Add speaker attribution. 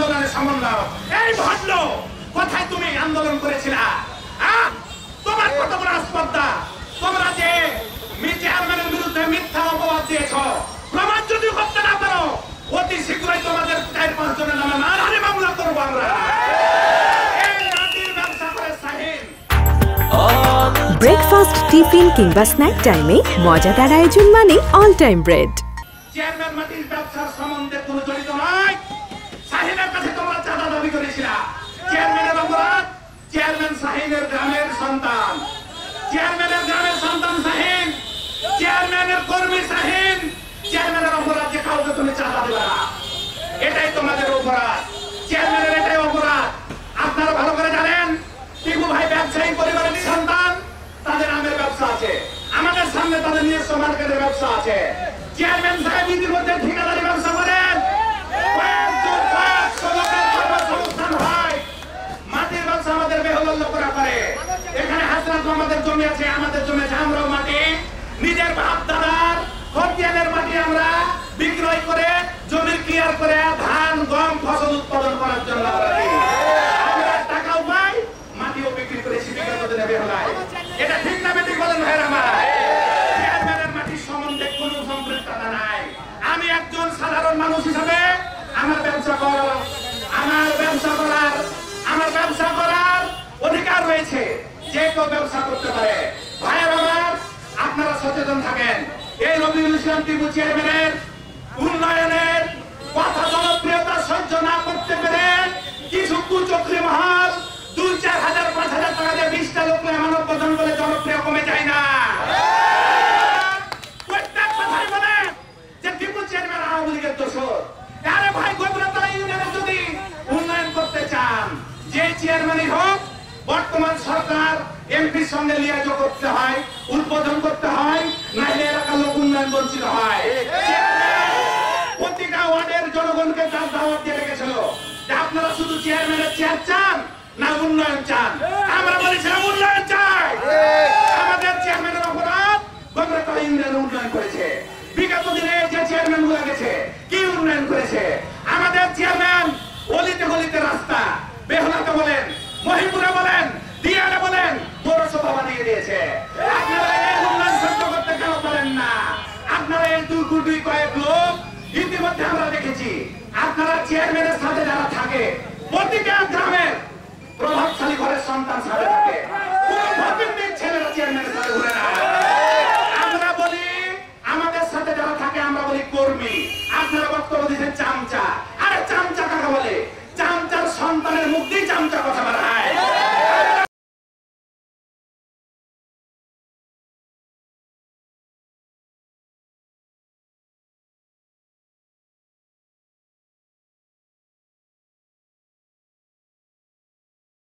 Speaker 1: আন্দোলনের সমন্বয়ক। এই ভদ্র কোথায় তুমি আন্দোলন করেছিলা? তোমার কত বড় স্পর্ধা! তোমরা যে চেয়ারম্যানের বিরুদ্ধে মিথ্যা অপবাদ দিয়েছ, প্রমাণ যদি করতে না পারো অতি শীঘ্রই তোমাদের 4-5 জনের নামে মানহানি মামলা করবো আমরা।
Speaker 2: ব্রেকফাস্ট, টিফিন কিংবা স্ন্যাক টাইমে মজাদার আয়োজন মানে অল টাইম ব্রেড।
Speaker 1: চেয়ারম্যান মাটির ব্যবসার সম্বন্ধে কোনো জড়িত নয়। শাহিনের কাছে তোমরা চাঁদা দাবি করেছিলা। চেয়ারম্যানের অপরাধ, চেয়ারম্যান শাহিনের গ্রামের সন্তান, চেয়ারম্যানের গ্রামের সন্তান শাহিন, চেয়ারম্যানের কর্মী শাহিন। চেয়ারম্যানের অপরাধ যে কাউকে তুমি চাঁদা দেবে না, এটাই তোমাদের অপরাধ। চেয়ারম্যানের এটাই অপরাধ। আপনারা ভালো করে জানেন টিপু ভাই ব্যবসায়ী পরিবারের সন্তান, তাদের নামের ব্যবসা আছে, আমাদের সামনে তাদের নিজস্ব মার্কেটের ব্যবসা আছে। চেয়ারম্যান সাহেব ইতিমধ্যে ঠিকাদারি ব্যবসা করেন, মাটির ব্যবসা আমাদের বেহুল করা করে। এখানে হাসরাত আমাদের জমি আছে, আমাদের জমি আছে, আমরাও মাটি নিজের বাপ দাদার খতিয়ানের মাটি আমরা বিক্রয় করে জমির ক্লিয়ার করে ধান গম ফসল উৎপাদন করার জন্য আমরা টাকাও পাই, মাটিও বিক্রি করে বিগত দিনে বেহুলায়। এটা ঠিক না বেঠিক বলেন ভাইরা আমার? চেয়ারম্যানের মাটির সম্বন্ধে কোনো সম্পৃক্ততা নাই। আমি একজন সাধারণ মানুষ হিসাবে আমার ব্যবসা করার অধিকার রয়েছে। যে কেউ ব্যবসা করতে পারে। ভাইয়ের আমার, আপনারা সচেতন থাকেন। এই রবিউল ইসলাম টিপু চেয়ারম্যানের উন্নয়নের কথা জনপ্রিয়তা সহ্য না করতে পেরে কিছু কুচক্রী মহল 2-4 হাজার 5 হাজার টাকা দিয়ে 20টা লোককে মানব বন্ধন বলে জনপ্রিয় কমে যায় না। প্রত্যেক কথাই বলে যে টিপু চেয়ারম্যান আওয়ামী লীগের দোষর। আরে ভাই, গোবরাতলা ইউনিয়নে যদি উন্নয়ন করতে চান, যে চেয়ারম্যানই হোক, বর্তমান সরকার এমপির সঙ্গে লিয়াজো করতে হয়, উদ্বোধন করতে হয়, নাইলে এলাকার লোক উন্নয়ন বঞ্চিত হয়। প্রতিটা ওয়ার্ডের জনগণকে তার দাওয়াত দিয়ে রেখেছিল যে আপনারা শুধু চেয়ারম্যানের চেয়ার চান না উন্নয়ন চান? আমরা বলেছিলাম উন্নয়ন চাই। আমাদের চেয়ারম্যানের অপরাধ, গোবরাতলা ইউনিয়নের উন্নয়ন করেছে। বিগত দিনে যে চেয়ারম্যান গুলো গেছে কি উন্নয়ন করেছে? আমাদের চেয়ারম্যান অলিতে গলিতে রাস্তা, বেহুলাতে বলেন, মহিপুরে বলেন, দিয়ালে বলেন, পৌরসভা বানিয়ে দিয়েছে। আপনারা এই উন্নয়ন সহ্য করতে কেন পারেন না? আপনারা এই দুই কয়েক লোক ইতিমধ্যে আমরা দেখেছি। আপনারা চেয়ারম্যানের সাথে যারা থাকে, প্রতিটা গ্রামের প্রভাবশালী ঘরের সন্তান সাথে থাকে, কোনো ভবিষ্যৎ ছেলেরা চেয়ারম্যানের সাথে ঘুরে না। আমরা বলি আমাদের সাথে যারা থাকে আমরা বলি কর্মী। আপনারা বক্তব্য দিচ্ছেন চামচা। আরে চামচা কাকে বলে?